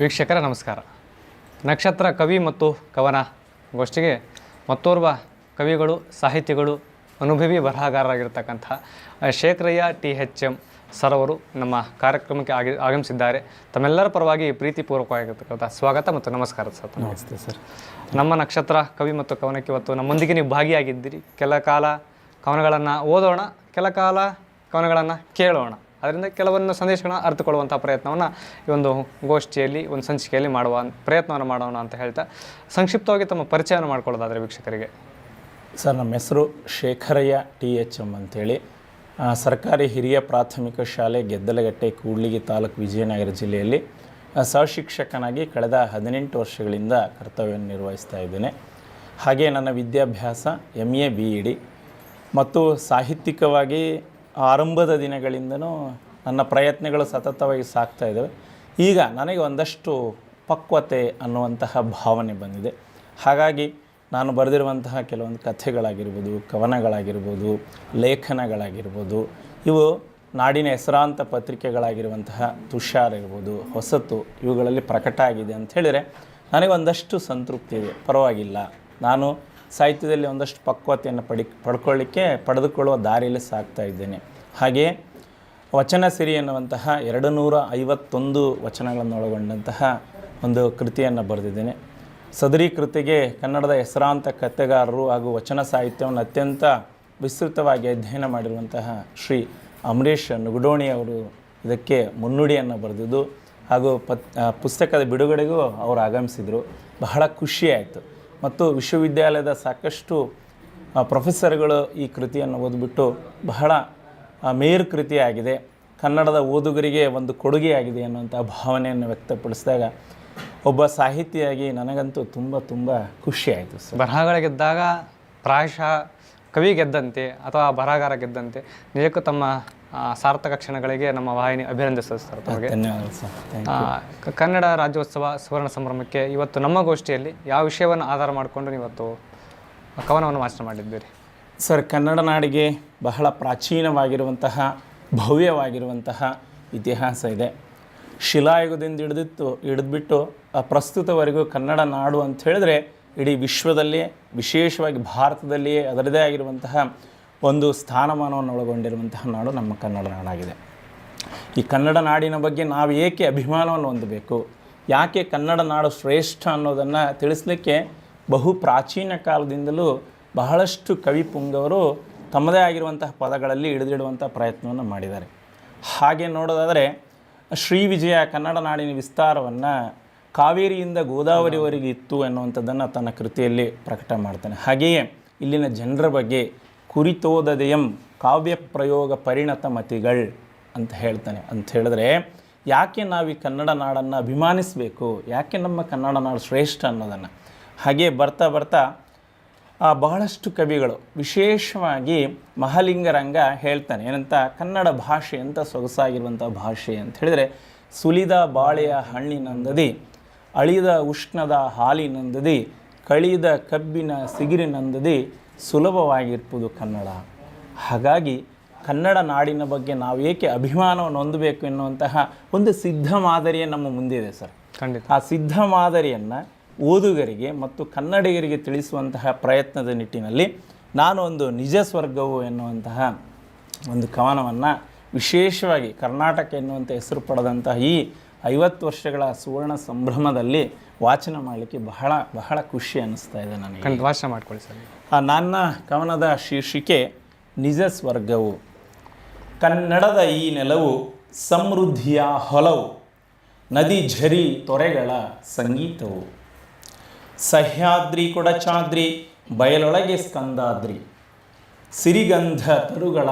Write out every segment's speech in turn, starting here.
ವೀಕ್ಷಕರ ನಮಸ್ಕಾರ. ನಕ್ಷತ್ರ ಕವಿ ಮತ್ತು ಕವನ ಗೋಷ್ಠಿಗೆ ಮತ್ತೋರ್ವ ಕವಿಗಳು, ಸಾಹಿತಿಗಳು, ಅನುಭವಿ ಬರಹಗಾರರಾಗಿರ್ತಕ್ಕಂಥ ಶೇಖರಯ್ಯ THM ಸರ್ ಅವರು ನಮ್ಮ ಕಾರ್ಯಕ್ರಮಕ್ಕೆ ಆಗಮಿಸಿದ್ದಾರೆ. ತಮ್ಮೆಲ್ಲರ ಪರವಾಗಿ ಪ್ರೀತಿಪೂರ್ವಕವಾಗಿರ್ತಕ್ಕಂಥ ಸ್ವಾಗತ ಮತ್ತು ನಮಸ್ಕಾರ ಸರ್. ನಮಸ್ತೆ ಸರ್. ನಮ್ಮ ನಕ್ಷತ್ರ ಕವಿ ಮತ್ತು ಕವನಕ್ಕೆ ಇವತ್ತು ನಮ್ಮೊಂದಿಗೆ ನೀವು ಭಾಗಿಯಾಗಿದ್ದೀರಿ. ಕೆಲ ಕಾಲ ಕವನಗಳನ್ನು ಓದೋಣ, ಕೆಲ ಕಾಲ ಕವನಗಳನ್ನು ಕೇಳೋಣ, ಅದರಿಂದ ಕೆಲವೊಂದು ಸಂದೇಶಗಳನ್ನ ಅರ್ಥಕೊಳ್ಳುವಂಥ ಪ್ರಯತ್ನವನ್ನು ಈ ಒಂದು ಗೋಷ್ಠಿಯಲ್ಲಿ, ಒಂದು ಸಂಚಿಕೆಯಲ್ಲಿ ಮಾಡುವ ಪ್ರಯತ್ನವನ್ನು ಮಾಡೋಣ ಅಂತ ಹೇಳ್ತಾ ಸಂಕ್ಷಿಪ್ತವಾಗಿ ತಮ್ಮ ಪರಿಚಯವನ್ನು ಮಾಡ್ಕೊಳ್ಳೋದಾದರೆ ವೀಕ್ಷಕರಿಗೆ. ಸರ್, ನಮ್ಮ ಹೆಸರು ಶೇಖರಯ್ಯ THM ಅಂತೇಳಿ. ಸರ್ಕಾರಿ ಹಿರಿಯ ಪ್ರಾಥಮಿಕ ಶಾಲೆ ಗೆದ್ದಲಗಟ್ಟೆ, ಕೂಡ್ಲಿಗಿ ತಾಲೂಕು, ವಿಜಯನಗರ ಜಿಲ್ಲೆಯಲ್ಲಿ ಸಹಶಿಕ್ಷಕನಾಗಿ ಕಳೆದ 18 ವರ್ಷಗಳಿಂದ ಕರ್ತವ್ಯವನ್ನು ನಿರ್ವಹಿಸ್ತಾ ಇದ್ದೇನೆ. ಹಾಗೆ ನನ್ನ ವಿದ್ಯಾಭ್ಯಾಸ MA BEd ಮತ್ತು ಸಾಹಿತ್ಯಿಕವಾಗಿ ಆರಂಭದ ದಿನಗಳಿಂದನೂ ನನ್ನ ಪ್ರಯತ್ನಗಳು ಸತತವಾಗಿ ಸಾಗ್ತಾ ಇದ್ದಾವೆ. ಈಗ ನನಗೆ ಒಂದಷ್ಟು ಪಕ್ವತೆ ಅನ್ನುವಂತಹ ಭಾವನೆ ಬಂದಿದೆ. ಹಾಗಾಗಿ ನಾನು ಬರೆದಿರುವಂತಹ ಕೆಲವೊಂದು ಕಥೆಗಳಾಗಿರ್ಬೋದು, ಕವನಗಳಾಗಿರ್ಬೋದು, ಲೇಖನಗಳಾಗಿರ್ಬೋದು, ಇವು ನಾಡಿನ ಹೆಸರಾಂತ ಪತ್ರಿಕೆಗಳಾಗಿರುವಂತಹ ತುಷಾರ್ ಇರ್ಬೋದು, ಹೊಸತು, ಇವುಗಳಲ್ಲಿ ಪ್ರಕಟ ಆಗಿದೆ ಅಂತ ಹೇಳಿದರೆ ನನಗೆ ಒಂದಷ್ಟು ಸಂತೃಪ್ತಿ ಇದೆ. ಪರವಾಗಿಲ್ಲ, ನಾನು ಸಾಹಿತ್ಯದಲ್ಲಿ ಒಂದಷ್ಟು ಪಕ್ವತೆಯನ್ನು ಪಡೆದುಕೊಳ್ಳುವ ದಾರಿಯಲ್ಲಿ ಸಾಗ್ತಾ ಇದ್ದೇನೆ. ಹಾಗೆಯೇ ವಚನ ಸಿರಿ ಎನ್ನುವಂತಹ 251 ವಚನಗಳನ್ನು ಒಳಗೊಂಡಂತಹ ಒಂದು ಕೃತಿಯನ್ನು ಬರೆದಿದ್ದೇನೆ. ಸದರಿ ಕೃತಿಗೆ ಕನ್ನಡದ ಹೆಸರಾಂತ ಕಥೆಗಾರರು ಹಾಗೂ ವಚನ ಸಾಹಿತ್ಯವನ್ನು ಅತ್ಯಂತ ವಿಸ್ತೃತವಾಗಿ ಅಧ್ಯಯನ ಮಾಡಿರುವಂತಹ ಶ್ರೀ ಅಮರೇಶ್ ನುಗುಡೋಣಿ ಅವರು ಇದಕ್ಕೆ ಮುನ್ನುಡಿಯನ್ನು ಬರೆದಿದ್ದು ಹಾಗೂ ಪುಸ್ತಕದ ಬಿಡುಗಡೆಗೂ ಅವರು ಆಗಮಿಸಿದರು. ಬಹಳ ಖುಷಿಯಾಯಿತು. ಮತ್ತು ವಿಶ್ವವಿದ್ಯಾಲಯದ ಸಾಕಷ್ಟು ಪ್ರೊಫೆಸರ್ಗಳು ಈ ಕೃತಿಯನ್ನು ಓದಿಬಿಟ್ಟು ಬಹಳ ಮೇರು ಕೃತಿಯಾಗಿದೆ, ಕನ್ನಡದ ಓದುಗರಿಗೆ ಒಂದು ಕೊಡುಗೆಯಾಗಿದೆ ಅನ್ನುವಂಥ ಭಾವನೆಯನ್ನು ವ್ಯಕ್ತಪಡಿಸಿದಾಗ ಒಬ್ಬ ಸಾಹಿತಿಯಾಗಿ ನನಗಂತೂ ತುಂಬ ಖುಷಿಯಾಯಿತು ಸರ್. ಬರಹಗಳ ಗೆದ್ದಾಗ ಪ್ರಾಯಶಃ ಕವಿ ಗೆದ್ದಂತೆ ಅಥವಾ ಬರಹಗಾರ ಗೆದ್ದಂತೆ. ನಿಜಕ್ಕೂ ತಮ್ಮ ಸಾರ್ಥಕ ಕ್ಷಣಗಳಿಗೆ ನಮ್ಮ ವಾಹಿನಿ ಅಭಿನಂದಿಸ್ತದೆ ಸರ್. ತಮಗೆ ಧನ್ಯವಾದ ಸರ್. ಕನ್ನಡ ರಾಜ್ಯೋತ್ಸವ ಸುವರ್ಣ ಸಂಭ್ರಮಕ್ಕೆ ಇವತ್ತು ನಮ್ಮ ಗೋಷ್ಠಿಯಲ್ಲಿ ಯಾವ ವಿಷಯವನ್ನು ಆಧಾರ ಮಾಡಿಕೊಂಡು ಇವತ್ತು ಕವನವನ್ನು ವಾಚನ ಮಾಡಿದ್ದೀರಿ ಸರ್? ಕನ್ನಡ ನಾಡಿಗೆ ಬಹಳ ಪ್ರಾಚೀನವಾಗಿರುವಂತಹ, ಭವ್ಯವಾಗಿರುವಂತಹ ಇತಿಹಾಸ ಇದೆ. ಶಿಲಾಯುಗದಿಂದ ಹಿಡಿದ್ಬಿಟ್ಟು ಪ್ರಸ್ತುತವರೆಗೂ ಕನ್ನಡ ನಾಡು ಅಂತ ಹೇಳಿದ್ರೆ ಇಡೀ ವಿಶ್ವದಲ್ಲಿಯೇ, ವಿಶೇಷವಾಗಿ ಭಾರತದಲ್ಲಿಯೇ ಅದರದೇ ಆಗಿರುವಂತಹ ಒಂದು ಸ್ಥಾನಮಾನವನ್ನು ಒಳಗೊಂಡಿರುವಂತಹ ನಾಡು ನಮ್ಮ ಕನ್ನಡ ನಾಡಾಗಿದೆ. ಈ ಕನ್ನಡ ನಾಡಿನ ಬಗ್ಗೆ ನಾವು ಏಕೆ ಅಭಿಮಾನವನ್ನು ಹೊಂದಬೇಕು, ಯಾಕೆ ಕನ್ನಡ ನಾಡು ಶ್ರೇಷ್ಠ ಅನ್ನೋದನ್ನು ತಿಳಿಸ್ಲಿಕ್ಕೆ ಬಹು ಪ್ರಾಚೀನ ಕಾಲದಿಂದಲೂ ಬಹಳಷ್ಟು ಕವಿ ಪುಂಗವರು ತಮ್ಮದೇ ಆಗಿರುವಂತಹ ಪದಗಳಲ್ಲಿ ಹಿಡಿದಿಡುವಂಥ ಪ್ರಯತ್ನವನ್ನು ಮಾಡಿದ್ದಾರೆ. ಹಾಗೆ ನೋಡೋದಾದರೆ ಶ್ರೀ ವಿಜಯ ಕನ್ನಡ ನಾಡಿನ ವಿಸ್ತಾರವನ್ನು ಕಾವೇರಿಯಿಂದ ಗೋದಾವರಿವರೆಗೆ ಇತ್ತು ಎನ್ನುವಂಥದ್ದನ್ನು ತನ್ನ ಕೃತಿಯಲ್ಲಿ ಪ್ರಕಟ ಮಾಡ್ತಾನೆ. ಹಾಗೆಯೇ ಇಲ್ಲಿನ ಜನರ ಬಗ್ಗೆ ಕುರಿತೋದದೆಯಂ ಕಾವ್ಯ ಪ್ರಯೋಗ ಪರಿಣತ ಮತಿಗಳ್ ಅಂತ ಹೇಳ್ತಾನೆ. ಅಂತ ಹೇಳಿದ್ರೆ ಯಾಕೆ ನಾವು ಈ ಕನ್ನಡ ನಾಡನ್ನು ಅಭಿಮಾನಿಸಬೇಕು, ಯಾಕೆ ನಮ್ಮ ಕನ್ನಡ ನಾಡು ಶ್ರೇಷ್ಠ ಅನ್ನೋದನ್ನು. ಹಾಗೆ ಬರ್ತಾ ಬಹಳಷ್ಟು ಕವಿಗಳು, ವಿಶೇಷವಾಗಿ ಮಹಾಲಿಂಗರಂಗ ಹೇಳ್ತಾನೆ ಏನಂತ, ಕನ್ನಡ ಭಾಷೆ ಅಂತ ಸೊಗಸಾಗಿರುವಂಥ ಭಾಷೆ ಅಂತ ಹೇಳಿದರೆ, ಸುಲಿದ ಬಾಳೆಯ ಹಣ್ಣಿನಂದದಿ, ಅಳಿದ ಉಷ್ಣದ ಹಾಲಿನಂದದಿ, ಕಳಿದ ಕಬ್ಬಿನ ಸಿಗಿರಿನಂದದಿ ಸುಲಭವಾಗಿರ್ಬೋದು ಕನ್ನಡ. ಹಾಗಾಗಿ ಕನ್ನಡ ನಾಡಿನ ಬಗ್ಗೆ ನಾವು ಏಕೆ ಅಭಿಮಾನವನ್ನು ಹೊಂದಬೇಕು ಎನ್ನುವಂತಹ ಒಂದು ಸಿದ್ಧ ಮಾದರಿಯೇ ನಮ್ಮ ಮುಂದಿದೆ ಸರ್. ಖಂಡಿತ. ಆ ಸಿದ್ಧ ಮಾದರಿಯನ್ನು ಓದುಗರಿಗೆ ಮತ್ತು ಕನ್ನಡಿಗರಿಗೆ ತಿಳಿಸುವಂತಹ ಪ್ರಯತ್ನದ ನಿಟ್ಟಿನಲ್ಲಿ ನಾನು ಒಂದು ನಿಜ ಸ್ವರ್ಗವು ಎನ್ನುವಂತಹ ಒಂದು ಕವನವನ್ನು ವಿಶೇಷವಾಗಿ ಕರ್ನಾಟಕ ಎನ್ನುವಂಥ ಹೆಸರು ಪಡೆದಂತಹ ಈ 50 ವರ್ಷಗಳ ಸುವರ್ಣ ಸಂಭ್ರಮದಲ್ಲಿ ವಾಚನ ಮಾಡಲಿಕ್ಕೆ ಬಹಳ ಖುಷಿ ಅನ್ನಿಸ್ತಾ ಇದೆ ನನಗೆ. ವಾಚನ ಮಾಡ್ಕೊಳ್ಳಿ ಸರ್. ನನ್ನ ಕವನದ ಶೀರ್ಷಿಕೆ ನಿಜ ಸ್ವರ್ಗವು. ಕನ್ನಡದ ಈ ನೆಲವು ಸಮೃದ್ಧಿಯ ಹೊಲವು, ನದಿ ಝರಿ ತೊರೆಗಳ ಸಂಗೀತವು, ಸಹ್ಯಾದ್ರಿ ಕೊಡಚಾದ್ರಿ ಬಯಲೊಳಗೆ ಸ್ಕಂದಾದ್ರಿ, ಸಿರಿಗಂಧ ತರುಗಳ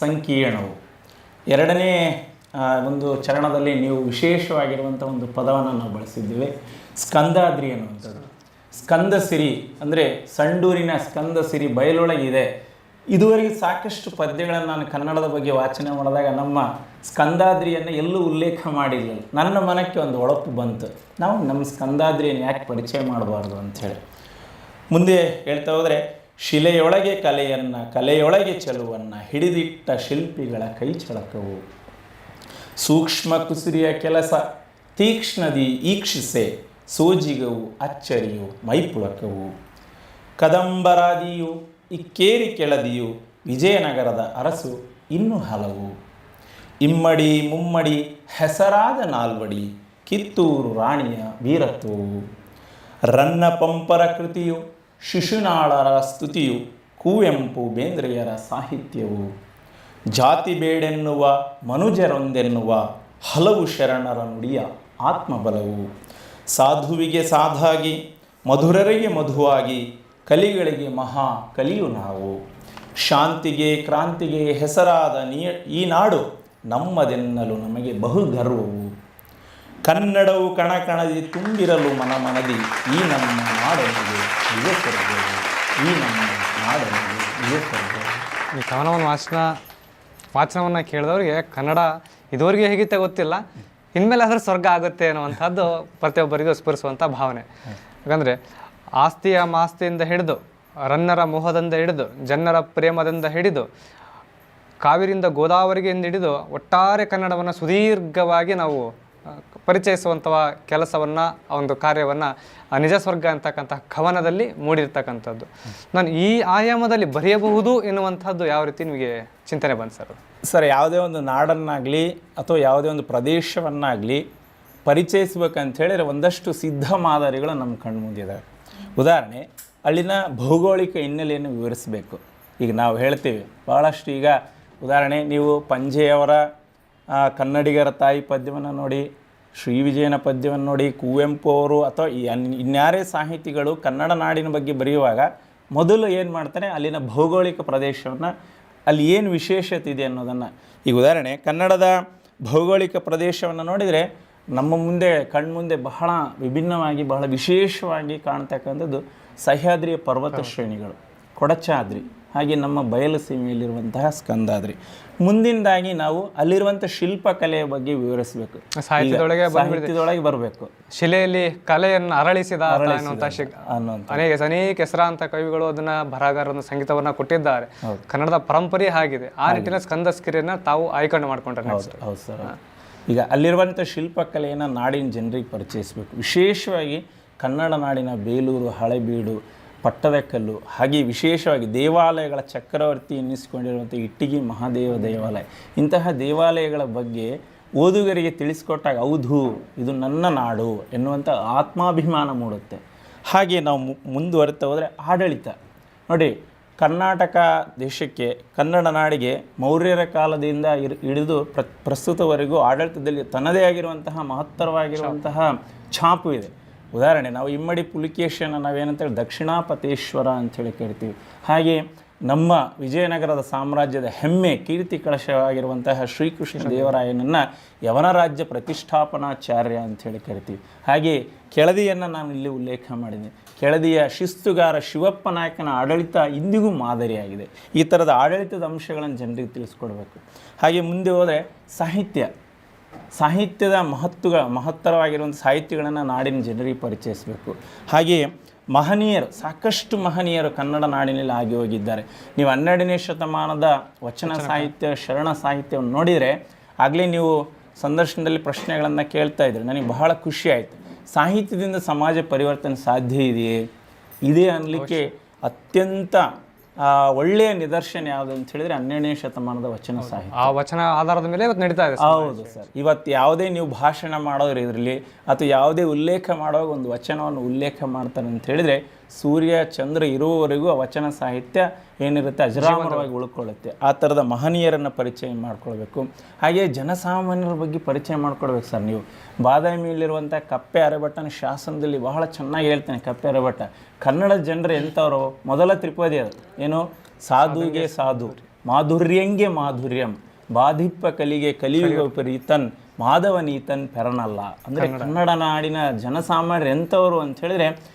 ಸಂಕೀರ್ಣವು. ಎರಡನೇ ಒಂದು ಚರಣದಲ್ಲಿ ನೀವು ವಿಶೇಷವಾಗಿರುವಂಥ ಒಂದು ಪದವನ್ನು ನಾವು ಬಳಸಿದ್ದೀವಿ, ಸ್ಕಂದಾದ್ರಿ ಅನ್ನುವಂಥದ್ದು. ಸ್ಕಂದ ಸಿರಿ ಅಂದರೆ ಸಂಡೂರಿನ ಸ್ಕಂದ ಸಿರಿ ಬಯಲೊಳಗಿದೆ. ಇದುವರೆಗೆ ಸಾಕಷ್ಟು ಪದ್ಯಗಳನ್ನು ನಾನು ಕನ್ನಡದ ಬಗ್ಗೆ ವಾಚನ ಮಾಡಿದಾಗ ನಮ್ಮ ಸ್ಕಂದಾದ್ರಿಯನ್ನು ಎಲ್ಲೂ ಉಲ್ಲೇಖ ಮಾಡಿರಲಿಲ್ಲ. ನನ್ನ ಮನಕ್ಕೆ ಒಂದು ಒಳಪು ಬಂತು, ನಾವು ನಮ್ಮ ಸ್ಕಂದಾದ್ರಿಯನ್ನು ಯಾಕೆ ಪರಿಚಯ ಮಾಡಬಾರ್ದು ಅಂಥೇಳಿ. ಮುಂದೆ ಹೇಳ್ತಾ ಹೋದರೆ, ಶಿಲೆಯೊಳಗೆ ಕಲೆಯನ್ನು, ಕಲೆಯೊಳಗೆ ಚೆಲುವನ್ನು ಹಿಡಿದಿಟ್ಟ ಶಿಲ್ಪಿಗಳ ಕೈ ಚಳಕವು, ಸೂಕ್ಷ್ಮ ಕುಸಿರಿಯ ಕೆಲಸ ತೀಕ್ಷ್ಣದಿ ಈಕ್ಷಿಸೆ ಸೋಜಿಗವು ಅಚ್ಚರಿಯು ಮೈಪುಳಕವು ಕದಂಬರಾದಿಯು ಇಕ್ಕೇರಿ ಕೆಳದಿಯು ವಿಜಯನಗರದ ಅರಸು ಇನ್ನೂ ಹಲವು ಇಮ್ಮಡಿ ಮುಮ್ಮಡಿ ಹೆಸರಾದ ನಾಲ್ವಡಿ ಕಿತ್ತೂರು ರಾಣಿಯ ವೀರತ್ವವು ರನ್ನ ಪಂಪರ ಕೃತಿಯು ಶಿಶುನಾಳರ ಸ್ತುತಿಯು ಕುವೆಂಪು ಬೇಂದ್ರೆಯರ ಸಾಹಿತ್ಯವು ಜಾತಿ ಬೇಡೆನ್ನುವ ಮನುಜರೊಂದೆನ್ನುವ ಹಲವು ಶರಣರ ನುಡಿಯ ಆತ್ಮಬಲವು ಸಾಧುವಿಗೆ ಸಾಧಾಗಿ ಮಧುರರಿಗೆ ಮಧುವಾಗಿ ಕಲಿಗಳಿಗೆ ಮಹಾ ಕಲಿಯು ನಾವು ಶಾಂತಿಗೆ ಕ್ರಾಂತಿಗೆ ಹೆಸರಾದ ಈ ನಾಡು ನಮ್ಮದೆನ್ನಲು ನಮಗೆ ಬಹು ಗರ್ವವು ಕನ್ನಡವು ಕಣಕಣದಿ ತುಂಬಿರಲು ಮನದಿ ಈ ನಮ್ಮ ನಾಡನಿಗೆ ಯುವಕರಿಗೆ ಈ ನಮ್ಮ ನಾಡನಿಗೆ ಯುವಕರಿಗೆ. ಈ ಕವನವನ್ನು ವಾಚನವನ್ನು ಕೇಳಿದವರಿಗೆ ಕನ್ನಡ ಇದುವರೆಗೆ ಹೇಗಿತ್ತೆ ಗೊತ್ತಿಲ್ಲ, ಇನ್ಮೇಲೆ ಆದರೂ ಸ್ವರ್ಗ ಆಗುತ್ತೆ ಅನ್ನುವಂಥದ್ದು ಪ್ರತಿಯೊಬ್ಬರಿಗೂ ಸ್ಫುರಿಸುವಂಥ ಭಾವನೆ. ಯಾಕಂದರೆ ಆಸ್ತಿಯ ಮಾಸ್ತಿಯಿಂದ ಹಿಡಿದು ರನ್ನರ ಮೋಹದಿಂದ ಹಿಡಿದು ಜನರ ಪ್ರೇಮದಿಂದ ಹಿಡಿದು ಕಾವೇರಿಯಿಂದ ಗೋದಾವರಿಗೆ ಹಿಡಿದು ಒಟ್ಟಾರೆ ಕನ್ನಡವನ್ನು ಸುದೀರ್ಘವಾಗಿ ನಾವು ಪರಿಚಯಿಸುವಂಥ ಕೆಲಸವನ್ನು ಒಂದು ಕಾರ್ಯವನ್ನು ನಿಜ ಸ್ವರ್ಗ ಅಂತಕ್ಕಂಥ ಕವನದಲ್ಲಿ ಮೂಡಿರ್ತಕ್ಕಂಥದ್ದು. ನಾನು ಈ ಆಯಾಮದಲ್ಲಿ ಬರೆಯಬಹುದು ಎನ್ನುವಂಥದ್ದು ಯಾವ ರೀತಿ ನಿಮಗೆ ಚಿಂತನೆ ಬಂತು ಸರ್? ಸರ್, ಯಾವುದೇ ಒಂದು ನಾಡನ್ನಾಗಲಿ ಅಥವಾ ಯಾವುದೇ ಒಂದು ಪ್ರದೇಶವನ್ನಾಗಲಿ ಪರಿಚಯಿಸ್ಬೇಕಂತ ಹೇಳಿದರೆ ಒಂದಷ್ಟು ಸಿದ್ಧ ಮಾದರಿಗಳು ನಮ್ಮ ಕಣ್ಣು ಮುಂದಿದ್ದಾವೆ. ಉದಾಹರಣೆ, ಅಲ್ಲಿನ ಭೌಗೋಳಿಕ ಹಿನ್ನೆಲೆಯನ್ನು ವಿವರಿಸಬೇಕು. ಈಗ ನಾವು ಹೇಳ್ತೀವಿ ಭಾಳಷ್ಟು, ಈಗ ಉದಾಹರಣೆ ನೀವು ಪಂಜೆಯವರ ಕನ್ನಡಿಗರ ತಾಯಿ ಪದ್ಯವನ್ನು ನೋಡಿ, ಶ್ರೀ ವಿಜಯನ ಪದ್ಯವನ್ನು ನೋಡಿ, ಕುವೆಂಪು ಅವರು ಅಥವಾ ಇನ್ಯಾರೇ ಸಾಹಿತಿಗಳು ಕನ್ನಡ ನಾಡಿನ ಬಗ್ಗೆ ಬರೆಯುವಾಗ ಮೊದಲು ಏನು ಮಾಡ್ತಾರೆ, ಅಲ್ಲಿನ ಭೌಗೋಳಿಕ ಪ್ರದೇಶವನ್ನು, ಅಲ್ಲಿ ಏನು ವಿಶೇಷತೆ ಇದೆ ಅನ್ನೋದನ್ನು. ಈಗ ಉದಾಹರಣೆ, ಕನ್ನಡದ ಭೌಗೋಳಿಕ ಪ್ರದೇಶವನ್ನು ನೋಡಿದರೆ ನಮ್ಮ ಮುಂದೆ ಕಣ್ಮುಂದೆ ಬಹಳ ವಿಭಿನ್ನವಾಗಿ ಬಹಳ ವಿಶೇಷವಾಗಿ ಕಾಣ್ತಕ್ಕಂಥದ್ದು ಸಹ್ಯಾದ್ರಿಯ ಪರ್ವತ ಶ್ರೇಣಿಗಳು, ಕೊಡಚಾದ್ರಿ, ಹಾಗೆ ನಮ್ಮ ಬಯಲು ಸೀಮೆಯಲ್ಲಿರುವಂತಹ ಸ್ಕಂದಾದ್ರಿ. ಮುಂದಿನದಾಗಿ ನಾವು ಅಲ್ಲಿರುವಂಥ ಶಿಲ್ಪಕಲೆಯ ಬಗ್ಗೆ ವಿವರಿಸಬೇಕು, ಸಾಹಿತ್ಯದೊಳಗೆ ಬರಬೇಕು. ಶಿಲೆಯಲ್ಲಿ ಕಲೆಯನ್ನು ಅರಳಿಸಿದ ಅನೇಕ ಹೆಸರಾಂತ ಕವಿಗಳು ಅದನ್ನ ಬರಹಗಾರರ ಸಂಗೀತವನ್ನ ಕೊಟ್ಟಿದ್ದಾರೆ. ಕನ್ನಡದ ಪರಂಪರೆ ಆಗಿದೆ. ಆ ನಿಟ್ಟಿನ ಸ್ಕಂದಸ್ಕಿರಿಯನ್ನ ತಾವು ಆಯ್ಕೊಂಡು ಮಾಡ್ಕೊಂಡ್ರೆ. ಹೌದು ಸರ್. ಈಗ ಅಲ್ಲಿರುವಂಥ ಶಿಲ್ಪಕಲೆಯನ್ನು ನಾಡಿನ ಜನರಿಗೆ ಪರಿಚಯಿಸಬೇಕು. ವಿಶೇಷವಾಗಿ ಕನ್ನಡ ನಾಡಿನ ಬೇಲೂರು, ಹಳೆಬೀಡು, ಪಟ್ಟದಕಲ್ಲು, ಹಾಗೆ ವಿಶೇಷವಾಗಿ ದೇವಾಲಯಗಳ ಚಕ್ರವರ್ತಿ ಎನ್ನಿಸಿಕೊಂಡಿರುವಂಥ ಇಟ್ಟಿಗೆ ಮಹಾದೇವ ದೇವಾಲಯ, ಇಂತಹ ದೇವಾಲಯಗಳ ಬಗ್ಗೆ ಓದುಗರಿಗೆ ತಿಳಿಸ್ಕೊಟ್ಟಾಗ ಹೌದು ಇದು ನನ್ನ ನಾಡು ಎನ್ನುವಂಥ ಆತ್ಮಾಭಿಮಾನ ಮೂಡುತ್ತೆ. ಹಾಗೆ ನಾವು ಮುಂದುವರಿತಾ ಹೋದರೆ ಆಡಳಿತ ನೋಡಿ, ಕರ್ನಾಟಕ ದೇಶಕ್ಕೆ, ಕನ್ನಡ ನಾಡಿಗೆ ಮೌರ್ಯರ ಕಾಲದಿಂದ ಹಿಡಿದು ಪ್ರಸ್ತುತವರೆಗೂ ಆಡಳಿತದಲ್ಲಿ ತನ್ನದೇ ಆಗಿರುವಂತಹ ಮಹತ್ತರವಾಗಿರುವಂತಹ ಛಾಪು ಇದೆ. ಉದಾಹರಣೆ, ನಾವು ಇಮ್ಮಡಿ ಪುಲಿಕೇಶಿಯನ್ನು ನಾವೇನಂತೇಳಿ ದಕ್ಷಿಣಾಪತೇಶ್ವರ ಅಂಥೇಳಿ ಕರಿತೀವಿ. ಹಾಗೆ ನಮ್ಮ ವಿಜಯನಗರದ ಸಾಮ್ರಾಜ್ಯದ ಹೆಮ್ಮೆ, ಕೀರ್ತಿ ಕಳಶವಾಗಿರುವಂತಹ ಶ್ರೀಕೃಷ್ಣ ದೇವರಾಯನನ್ನು ಯವನ ರಾಜ್ಯ ಪ್ರತಿಷ್ಠಾಪನಾಚಾರ್ಯ ಅಂಥೇಳಿ ಕರಿತೀವಿ. ಹಾಗೆ ಕೆಳದಿಯನ್ನು ನಾನು ಇಲ್ಲಿ ಉಲ್ಲೇಖ ಮಾಡಿದೆ. ಕೆಳದಿಯ ಶಿಸ್ತುಗಾರ ಶಿವಪ್ಪ ನಾಯಕನ ಆಡಳಿತ ಇಂದಿಗೂ ಮಾದರಿಯಾಗಿದೆ. ಈ ಥರದ ಆಡಳಿತದ ಅಂಶಗಳನ್ನು ಜನರಿಗೆ ತಿಳಿಸ್ಕೊಡ್ಬೇಕು. ಹಾಗೆ ಮುಂದೆ ಹೋದರೆ ಸಾಹಿತ್ಯದ ಮಹತ್ತರವಾಗಿರುವಂಥ ಸಾಹಿತ್ಯಗಳನ್ನು ನಾಡಿನ ಜನರಿಗೆ ಪರಿಚಯಿಸಬೇಕು. ಹಾಗೆಯೇ ಸಾಕಷ್ಟು ಮಹನೀಯರು ಕನ್ನಡ ನಾಡಿನಲ್ಲಿ ಆಗಿ ಹೋಗಿದ್ದಾರೆ. ನೀವು 12ನೇ ಶತಮಾನದ ವಚನ ಸಾಹಿತ್ಯ, ಶರಣ ಸಾಹಿತ್ಯವನ್ನು ನೋಡಿದರೆ, ಆಗಲೇ ನೀವು ಸಂದರ್ಶನದಲ್ಲಿ ಪ್ರಶ್ನೆಗಳನ್ನು ಕೇಳ್ತಾ ಇದ್ರಿ, ನನಗೆ ಬಹಳ ಖುಷಿ ಆಯಿತು. ಸಾಹಿತ್ಯದಿಂದ ಸಮಾಜ ಪರಿವರ್ತನೆ ಸಾಧ್ಯ ಇದೆ ಅನ್ನಲಿಕ್ಕೆ ಅತ್ಯಂತ ಒಳ್ಳೆಯ ನಿದರ್ಶನ ಯಾವುದು ಅಂತ ಹೇಳಿದ್ರೆ 12ನೇ ಶತಮಾನದ ವಚನ ಸಾಹಿತ್ಯ. ಆ ವಚನ ಆಧಾರದ ಮೇಲೆ ಇವತ್ತು ನಡೀತಾ ಇದೆ. ಹೌದು ಸರ್. ಇವತ್ತು ಯಾವುದೇ ನೀವು ಭಾಷಣ ಮಾಡೋರು ಇದರಲ್ಲಿ ಅಥವಾ ಯಾವುದೇ ಉಲ್ಲೇಖ ಮಾಡುವಾಗ ಒಂದು ವಚನವನ್ನು ಉಲ್ಲೇಖ ಮಾಡ್ತಾರೆ ಅಂತ ಹೇಳಿದ್ರೆ, ಸೂರ್ಯ ಚಂದ್ರ ಇರುವವರೆಗೂ ಆ ವಚನ ಸಾಹಿತ್ಯ ಏನಿರುತ್ತೆ ಅಜರಾಮರವಾಗಿ ಉಳ್ಕೊಳ್ಳುತ್ತೆ. ಆ ಥರದ ಮಹನೀಯರನ್ನು ಪರಿಚಯ ಮಾಡ್ಕೊಳ್ಬೇಕು. ಹಾಗೆ ಜನಸಾಮಾನ್ಯರ ಬಗ್ಗೆ ಪರಿಚಯ ಮಾಡ್ಕೊಳ್ಬೇಕು ಸರ್. ನೀವು ಬಾದಾಮಿಯಲ್ಲಿರುವಂಥ ಕಪ್ಪೆ ಅರೆಭಟ್ಟನ ಶಾಸನದಲ್ಲಿ ಬಹಳ ಚೆನ್ನಾಗಿ ಹೇಳ್ತೇನೆ. ಕಪ್ಪೆ ಅರೆಭಟ್ಟ ಕನ್ನಡ ಜನರು ಎಂಥವರು, ಮೊದಲ ತ್ರಿಪದಿ ಅದು ಏನು, ಸಾಧುಗೆ ಸಾಧು, ಮಾಧುರ್ಯಂಗೆ ಮಾಧುರ್ಯಂ, ಬಾಧಿಪ್ಪ ಕಲಿಗೆ ಕಲಿಯುಗ ವಿಪರೀತನ್, ಮಾಧವನೀತನ್ ಪೆರನಲ್ಲ. ಅಂದರೆ ಕನ್ನಡ ನಾಡಿನ ಜನಸಾಮಾನ್ಯರು ಎಂಥವರು ಅಂತ ಹೇಳಿದ್ರೆ,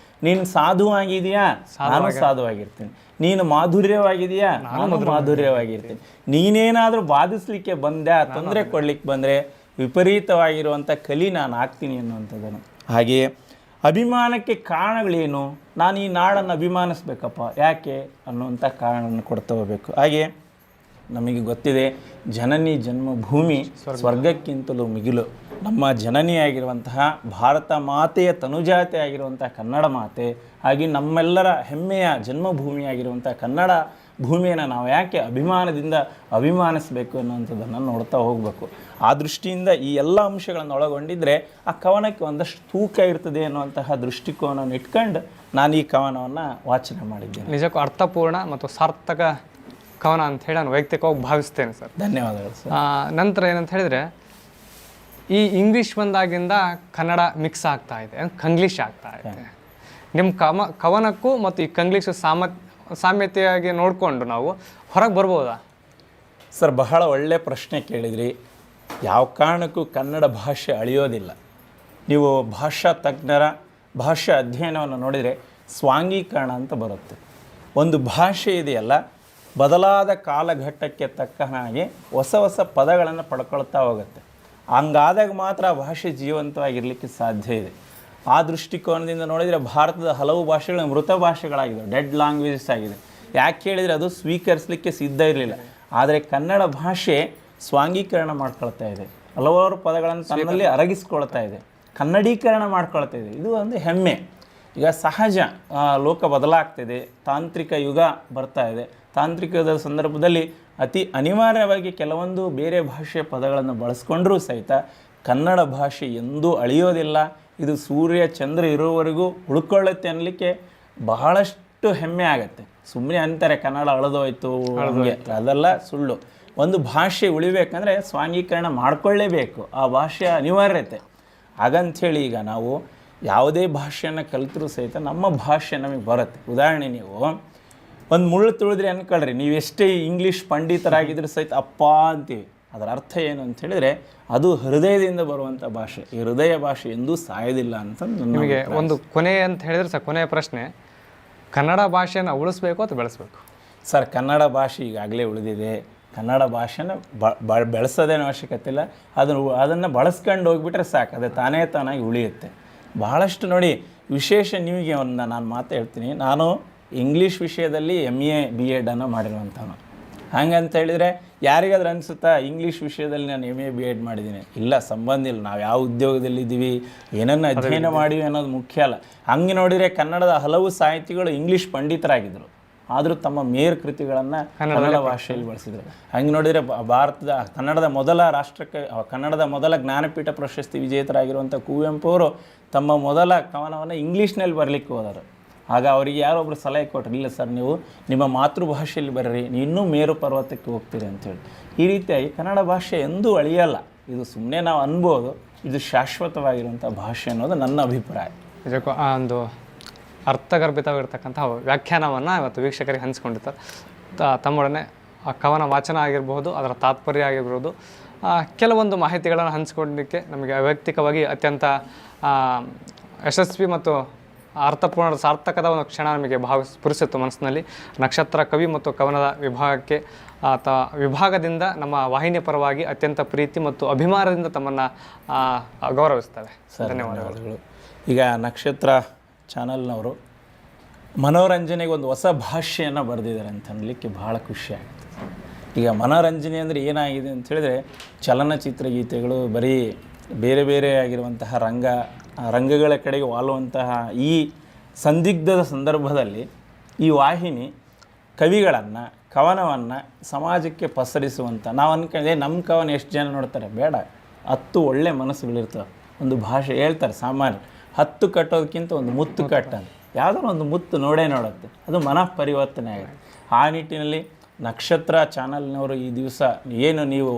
ನೀನು ಸಾಧುವಾಗಿದೆಯಾ, ನಾನು ಸಾಧುವಾಗಿರ್ತೀನಿ. ನೀನು ಮಾಧುರ್ಯವಾಗಿದೆಯಾ, ನಾನು ಮಾಧುರ್ಯವಾಗಿರ್ತೀನಿ. ನೀನೇನಾದರೂ ಬಾಧಿಸ್ಲಿಕ್ಕೆ ಬಂದೆ, ತೊಂದರೆ ಕೊಡ್ಲಿಕ್ಕೆ ಬಂದರೆ ವಿಪರೀತವಾಗಿರುವಂಥ ಕಲಿ ನಾನು ಆಗ್ತೀನಿ ಅನ್ನುವಂಥದ್ದನ್ನು. ಹಾಗೆಯೇ ಅಭಿಮಾನಕ್ಕೆ ಕಾರಣಗಳೇನು, ನಾನು ಈ ನಾಡನ್ನು ಅಭಿಮಾನಿಸ್ಬೇಕಪ್ಪ ಯಾಕೆ ಅನ್ನುವಂಥ ಕಾರಣವನ್ನು ಕೊಡ್ತಾ ಹೋಗಬೇಕು. ಹಾಗೆ ನಮಗೆ ಗೊತ್ತಿದೆ, ಜನನಿ ಜನ್ಮಭೂಮಿ ಸ್ವರ್ಗಕ್ಕಿಂತಲೂ ಮಿಗಿಲು. ನಮ್ಮ ಜನನಿಯಾಗಿರುವಂತಹ ಭಾರತ ಮಾತೆಯ ತನುಜಾತೆ ಆಗಿರುವಂತಹ ಕನ್ನಡ ಮಾತೆ, ಹಾಗೆ ನಮ್ಮೆಲ್ಲರ ಹೆಮ್ಮೆಯ ಜನ್ಮಭೂಮಿಯಾಗಿರುವಂಥ ಕನ್ನಡ ಭೂಮಿಯನ್ನು ನಾವು ಯಾಕೆ ಅಭಿಮಾನದಿಂದ ಅಭಿಮಾನಿಸಬೇಕು ಅನ್ನುವಂಥದ್ದನ್ನು ನೋಡ್ತಾ ಹೋಗಬೇಕು. ಆ ದೃಷ್ಟಿಯಿಂದ ಈ ಎಲ್ಲ ಅಂಶಗಳನ್ನು ಒಳಗೊಂಡಿದ್ದರೆ ಆ ಕವನಕ್ಕೆ ಒಂದಷ್ಟು ತೂಕ ಇರ್ತದೆ ಅನ್ನುವಂತಹ ದೃಷ್ಟಿಕೋನವನ್ನು ಇಟ್ಕೊಂಡು ನಾನು ಈ ಕವನವನ್ನು ವಾಚನ ಮಾಡಿದ್ದೇನೆ. ನಿಜಕ್ಕೂ ಅರ್ಥಪೂರ್ಣ ಮತ್ತು ಸಾರ್ಥಕ ಕವನ ಅಂತ ಹೇಳಿ ನಾನು ವೈಯಕ್ತಿಕವಾಗಿ ಭಾವಿಸ್ತೇನೆ ಸರ್. ಧನ್ಯವಾದಗಳು ಸರ್. ನಂತರ ಏನಂತ ಹೇಳಿದರೆ, ಈ ಇಂಗ್ಲೀಷ್ ಬಂದಾಗಿಂದ ಕನ್ನಡ ಮಿಕ್ಸ್ ಆಗ್ತಾ ಇದೆ, ಕಂಗ್ಲೀಷ್ ಆಗ್ತಾ ಇದೆ. ನಿಮ್ಮ ಕವನಕ್ಕೂ ಮತ್ತು ಈ ಕಂಗ್ಲೀಷು ಸಾಮ್ಯತೆಯಾಗಿ ನೋಡಿಕೊಂಡು ನಾವು ಹೊರಗೆ ಬರ್ಬೋದಾ ಸರ್? ಬಹಳ ಒಳ್ಳೆಯ ಪ್ರಶ್ನೆ ಕೇಳಿದ್ರಿ. ಯಾವ ಕಾರಣಕ್ಕೂ ಕನ್ನಡ ಭಾಷೆ ಅಳಿಯೋದಿಲ್ಲ. ನೀವು ಭಾಷಾ ತಜ್ಞರ ಭಾಷಾ ಅಧ್ಯಯನವನ್ನು ನೋಡಿದರೆ ಸ್ವಾಂಗೀಕರಣ ಅಂತ ಬರುತ್ತೆ. ಒಂದು ಭಾಷೆ ಇದೆಯಲ್ಲ, ಬದಲಾದ ಕಾಲಘಟ್ಟಕ್ಕೆ ತಕ್ಕ ಹಾಗೆ ಹೊಸ ಹೊಸ ಪದಗಳನ್ನು ಪಡ್ಕೊಳ್ತಾ ಹೋಗುತ್ತೆ. ಹಂಗಾದಾಗ ಮಾತ್ರ ಆ ಭಾಷೆ ಜೀವಂತವಾಗಿರಲಿಕ್ಕೆ ಸಾಧ್ಯ ಇದೆ. ಆ ದೃಷ್ಟಿಕೋನದಿಂದ ನೋಡಿದರೆ ಭಾರತದ ಹಲವು ಭಾಷೆಗಳು ಮೃತ ಭಾಷೆಗಳಾಗಿದೆ, ಡೆಡ್ ಲ್ಯಾಂಗ್ವೇಜಸ್ ಆಗಿದೆ. ಯಾಕೆ ಹೇಳಿದರೆ ಅದು ಸ್ವೀಕರಿಸಲಿಕ್ಕೆ ಸಿದ್ಧ ಇರಲಿಲ್ಲ. ಆದರೆ ಕನ್ನಡ ಭಾಷೆ ಸ್ವಾಂಗೀಕರಣ ಮಾಡ್ಕೊಳ್ತಾ ಇದೆ, ಹಲವಾರು ಪದಗಳನ್ನು ತನ್ನಲ್ಲಿ ಅರಗಿಸ್ಕೊಳ್ತಾ ಇದೆ, ಕನ್ನಡೀಕರಣ ಮಾಡ್ಕೊಳ್ತಾ ಇದೆ. ಇದು ಒಂದು ಹೆಮ್ಮೆ. ಈಗ ಸಹಜ, ಲೋಕ ಬದಲಾಗ್ತಿದೆ, ತಾಂತ್ರಿಕ ಯುಗ ಬರ್ತಾ ಇದೆ. ತಾಂತ್ರಿಕದ ಸಂದರ್ಭದಲ್ಲಿ ಅತಿ ಅನಿವಾರ್ಯವಾಗಿ ಕೆಲವೊಂದು ಬೇರೆ ಭಾಷೆಯ ಪದಗಳನ್ನು ಬಳಸ್ಕೊಂಡ್ರೂ ಸಹಿತ ಕನ್ನಡ ಭಾಷೆ ಎಂದೂ ಅಳಿಯೋದಿಲ್ಲ. ಇದು ಸೂರ್ಯ ಚಂದ್ರ ಇರೋವರೆಗೂ ಉಳ್ಕೊಳ್ಳುತ್ತೆ ಅನ್ನಲಿಕ್ಕೆ ಬಹಳಷ್ಟು ಹೆಮ್ಮೆ ಆಗುತ್ತೆ. ಸುಮ್ಮನೆ ಅಂತಾರೆ ಕನ್ನಡ ಅಳದೋಯ್ತು, ಅದೆಲ್ಲ ಸುಳ್ಳು. ಒಂದು ಭಾಷೆ ಉಳಿಬೇಕಂದ್ರೆ ಸ್ವಾಂಗೀಕರಣ ಮಾಡಿಕೊಳ್ಳೇಬೇಕು, ಆ ಭಾಷೆಯ ಅನಿವಾರ್ಯತೆ. ಹಾಗಂಥೇಳಿ ಈಗ ನಾವು ಯಾವುದೇ ಭಾಷೆಯನ್ನು ಕಲಿತರೂ ಸಹಿತ ನಮ್ಮ ಭಾಷೆ ನಮಗೆ ಬರುತ್ತೆ. ಉದಾಹರಣೆ, ನೀವು ಒಂದು ಮುಳ್ಳು ತುಳಿದ್ರಿ ಅಂದ್ಕೊಳ್ರಿ, ನೀವು ಎಷ್ಟೇ ಇಂಗ್ಲೀಷ್ ಪಂಡಿತರಾಗಿದ್ರೂ ಸಹಿತ ಅಪ್ಪ ಅಂತೀವಿ. ಅದರ ಅರ್ಥ ಏನು ಅಂತ ಹೇಳಿದರೆ ಅದು ಹೃದಯದಿಂದ ಬರುವಂಥ ಭಾಷೆ. ಈ ಹೃದಯ ಭಾಷೆ ಎಂದೂ ಸಾಯೋದಿಲ್ಲ ಅಂತ ನಿಮಗೆ ಒಂದು ಕೊನೆ ಅಂತ ಹೇಳಿದ್ರೆ ಸರ್, ಕೊನೆಯ ಪ್ರಶ್ನೆ, ಕನ್ನಡ ಭಾಷೆಯನ್ನು ಉಳಿಸ್ಬೇಕು ಅಥವಾ ಬೆಳೆಸಬೇಕು ಸರ್? ಕನ್ನಡ ಭಾಷೆ ಈಗಾಗಲೇ ಉಳಿದಿದೆ. ಕನ್ನಡ ಭಾಷೆನ ಬೆಳೆಸೋದೇನೋ ಅವಶ್ಯಕತೆ ಇಲ್ಲ. ಅದನ್ನು ಬಳಸ್ಕೊಂಡು ಹೋಗ್ಬಿಟ್ರೆ ಸಾಕು, ಅದು ತಾನಾಗಿ ಉಳಿಯುತ್ತೆ. ಬಹಳಷ್ಟು ನೋಡಿ, ವಿಶೇಷ ನಿಮಗೆ ಒಂದು ನಾನು ಮಾತು ಹೇಳ್ತೀನಿ. ನಾನು ಇಂಗ್ಲೀಷ್ ವಿಷಯದಲ್ಲಿ MA B.Ed ಮಾಡಿರುವಂಥವನು. ಹಂಗಂತ ಹೇಳಿದರೆ ಯಾರಿಗಾದ್ರೂ ಅನಿಸುತ್ತಾ ಇಂಗ್ಲೀಷ್ ವಿಷಯದಲ್ಲಿ ನಾನು MA B.Ed ಮಾಡಿದ್ದೀನಿ? ಇಲ್ಲ, ಸಂಬಂಧ ಇಲ್ಲ. ನಾವು ಯಾವ ಉದ್ಯೋಗದಲ್ಲಿದ್ದೀವಿ, ಏನನ್ನು ಅಧ್ಯಯನ ಮಾಡಿವಿ ಅನ್ನೋದು ಮುಖ್ಯ ಅಲ್ಲ. ಹಂಗೆ ನೋಡಿದರೆ ಕನ್ನಡದ ಹಲವು ಸಾಹಿತಿಗಳು ಇಂಗ್ಲೀಷ್ ಪಂಡಿತರಾಗಿದ್ದರು, ಆದರೂ ತಮ್ಮ ಮೇರು ಕೃತಿಗಳನ್ನು ಕನ್ನಡ ಭಾಷೆಯಲ್ಲಿ ಬಳಸಿದರು. ಹಂಗೆ ನೋಡಿದರೆ ಕನ್ನಡದ ಮೊದಲ ಜ್ಞಾನಪೀಠ ಪ್ರಶಸ್ತಿ ವಿಜೇತರಾಗಿರುವಂಥ ಕುವೆಂಪು ಅವರು ತಮ್ಮ ಮೊದಲ ಕವನವನ್ನು ಇಂಗ್ಲೀಷ್ನಲ್ಲಿ ಬರಲಿಕ್ಕೆ ಹೋದರು. ಆಗ ಅವರಿಗೆ ಯಾರೊಬ್ಬರು ಸಲಹೆ ಕೊಟ್ಟರು, ಇಲ್ಲ ಸರ್, ನೀವು ನಿಮ್ಮ ಮಾತೃಭಾಷೆಯಲ್ಲಿ ಬರ್ರಿ, ನೀವು ಇನ್ನೂ ಮೇರು ಪರ್ವತಕ್ಕೆ ಹೋಗ್ತೀರಿ ಅಂಥೇಳಿ. ಈ ರೀತಿಯಾಗಿ ಕನ್ನಡ ಭಾಷೆ ಎಂದೂ ಅಳಿಯಲ್ಲ. ಇದು ಸುಮ್ಮನೆ ನಾವು ಅನ್ಬೋದು, ಇದು ಶಾಶ್ವತವಾಗಿರುವಂಥ ಭಾಷೆ ಅನ್ನೋದು ನನ್ನ ಅಭಿಪ್ರಾಯ. ನಿಜಕ್ಕೂ ಆ ಒಂದು ಅರ್ಥಗರ್ಭಿತವಾಗಿರ್ತಕ್ಕಂಥ ವ್ಯಾಖ್ಯಾನವನ್ನು ಇವತ್ತು ವೀಕ್ಷಕರಿಗೆ ಹಂಚಿಕೊಂಡಿರ್ತಾರೆ. ತಮ್ಮೊಡನೆ ಆ ಕವನ ವಾಚನ ಆಗಿರ್ಬೋದು, ಅದರ ತಾತ್ಪರ್ಯ ಆಗಿರ್ಬೋದು, ಕೆಲವೊಂದು ಮಾಹಿತಿಗಳನ್ನು ಹಂಚಿಕೊಳ್ಳಲಿಕ್ಕೆ ನಮಗೆ ವೈಯಕ್ತಿಕವಾಗಿ ಅತ್ಯಂತ ಯಶಸ್ವಿ ಮತ್ತು ಅರ್ಥಪೂರ್ಣ ಸಾರ್ಥಕದ ಒಂದು ಕ್ಷಣ ನಮಗೆ ಸ್ಫುರಿಸಿತ್ತು ಮನಸ್ಸಿನಲ್ಲಿ. ನಕ್ಷತ್ರ ಕವಿ ಮತ್ತು ಕವನದ ವಿಭಾಗದಿಂದ ನಮ್ಮ ವಾಹಿನಿಯ ಪರವಾಗಿ ಅತ್ಯಂತ ಪ್ರೀತಿ ಮತ್ತು ಅಭಿಮಾನದಿಂದ ತಮ್ಮನ್ನು ಗೌರವಿಸ್ತೇವೆ. ಧನ್ಯವಾದಗಳು. ಈಗ ನಕ್ಷತ್ರ ಚಾನಲ್ನವರು ಮನೋರಂಜನೆಗೆ ಒಂದು ಹೊಸ ಭಾಷೆಯನ್ನು ಬರೆದಿದ್ದಾರೆ ಅಂತ ಅನ್ನಲಿಕ್ಕೆ ಭಾಳ ಖುಷಿಯಾಗುತ್ತೆ. ಈಗ ಮನೋರಂಜನೆ ಅಂದರೆ ಏನಾಗಿದೆ ಅಂತ ಹೇಳಿದರೆ, ಚಲನಚಿತ್ರ ಗೀತೆಗಳು ಬರೀ ಬೇರೆ ಬೇರೆ ಆಗಿರುವಂತಹ ರಂಗಗಳ ಕಡೆಗೆ ವಾಲುವಂತಹ ಈ ಸಂದಿಗ್ಧದ ಸಂದರ್ಭದಲ್ಲಿ ಈ ವಾಹಿನಿ ಕವಿಗಳನ್ನು, ಕವನವನ್ನು ಸಮಾಜಕ್ಕೆ ಪಸರಿಸುವಂಥ, ನಾವು ಅಂದ್ಕೊಂಡಿದ್ದೆ ನಮ್ಮ ಕವನ ಎಷ್ಟು ಜನ ನೋಡ್ತಾರೆ, ಬೇಡ, 10 ಒಳ್ಳೆ ಮನಸ್ಸುಗಳಿರ್ತವೆ. ಒಂದು ಭಾಷೆ ಹೇಳ್ತಾರೆ ಸಾಮಾನ್ಯ, 10 ಕಟ್ಟೋದಕ್ಕಿಂತ ಒಂದು ಮುತ್ತು ಕಟ್ಟಂತ, ಯಾವುದಾದ್ರು ಒಂದು ಮುತ್ತು ನೋಡುತ್ತೆ, ಅದು ಮನಃ ಪರಿವರ್ತನೆ ಆಗುತ್ತೆ. ಆ ನಿಟ್ಟಿನಲ್ಲಿ ನಕ್ಷತ್ರ ಚಾನಲ್ನವರು ಈ ದಿವಸ ಏನು ನೀವು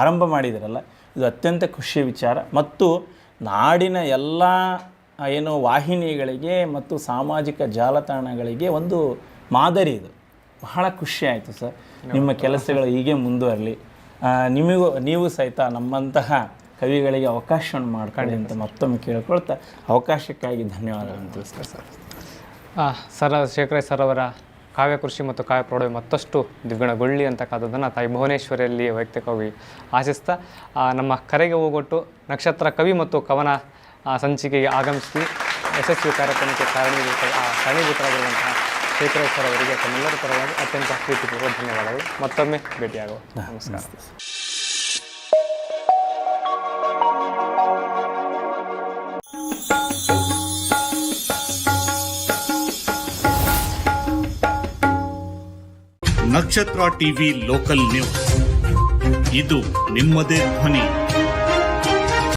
ಆರಂಭ ಮಾಡಿದಿರಲ್ಲ, ಇದು ಅತ್ಯಂತ ಖುಷಿಯ ವಿಚಾರ. ಮತ್ತು ನಾಡಿನ ಎಲ್ಲ ಏನು ವಾಹಿನಿಗಳಿಗೆ ಮತ್ತು ಸಾಮಾಜಿಕ ಜಾಲತಾಣಗಳಿಗೆ ಒಂದು ಮಾದರಿ ಇದು. ಬಹಳ ಖುಷಿ ಆಯಿತು ಸರ್. ನಿಮ್ಮ ಕೆಲಸಗಳು ಹೀಗೆ ಮುಂದುವರಲಿ. ನೀವು ಸಹಿತ ನಮ್ಮಂತಹ ಕವಿಗಳಿಗೆ ಅವಕಾಶವನ್ನು ಮಾಡ್ಕೊಳ್ಳಿ ಅಂತ ಮತ್ತೊಮ್ಮೆ ಕೇಳ್ಕೊಳ್ತಾ ಅವಕಾಶಕ್ಕಾಗಿ ಧನ್ಯವಾದಗಳನ್ನು ತಿಳಿಸ್ತಾರೆ ಸರ್. ಶೇಖರಯ್ಯ ಸರ್ ಅವರ ಕಾವ್ಯಕೃಷಿ ಮತ್ತು ಕಾವ್ಯ ಪ್ರೌಢ ಮತ್ತಷ್ಟು ದ್ವಿಗುಣಗೊಳ್ಳಿ ಅಂತಕ್ಕಂಥದ್ದನ್ನು ತಾಯಿ ಭುವನೇಶ್ವರಿಯಲ್ಲಿ ವೈಯಕ್ತಿಕವಾಗಿ ಆಶಿಸ್ತಾ, ನಮ್ಮ ಕರೆಗೆ ಹೋಗೊಟ್ಟು ನಕ್ಷತ್ರ ಕವಿ ಮತ್ತು ಕವನ ಸಂಚಿಕೆಗೆ ಆಗಮಿಸಿ ಯಶಸ್ವಿ ಕಾರ್ಯಕ್ರಮಕ್ಕೆ ಕಾರಣೀಭೂತರಾಗಿರುವಂತಹ ಶೇಖರಯ್ಯ ಸರ್ ಅವರಿಗೆ ತಮ್ಮೆಲ್ಲರ ಪರವಾಗಿ ಅತ್ಯಂತ ಪ್ರೀತಿಪೂರ್ವಕ ಧನ್ಯವಾದಗಳು. ಮತ್ತೊಮ್ಮೆ ಭೇಟಿಯಾಗುವ. ನಮಸ್ಕಾರ. ನಕ್ಷತ್ರ ಟಿವಿ ಲೋಕಲ್ ನ್ಯೂಸ್, ಇದು ನಿಮ್ಮದೇ ಧ್ವನಿ.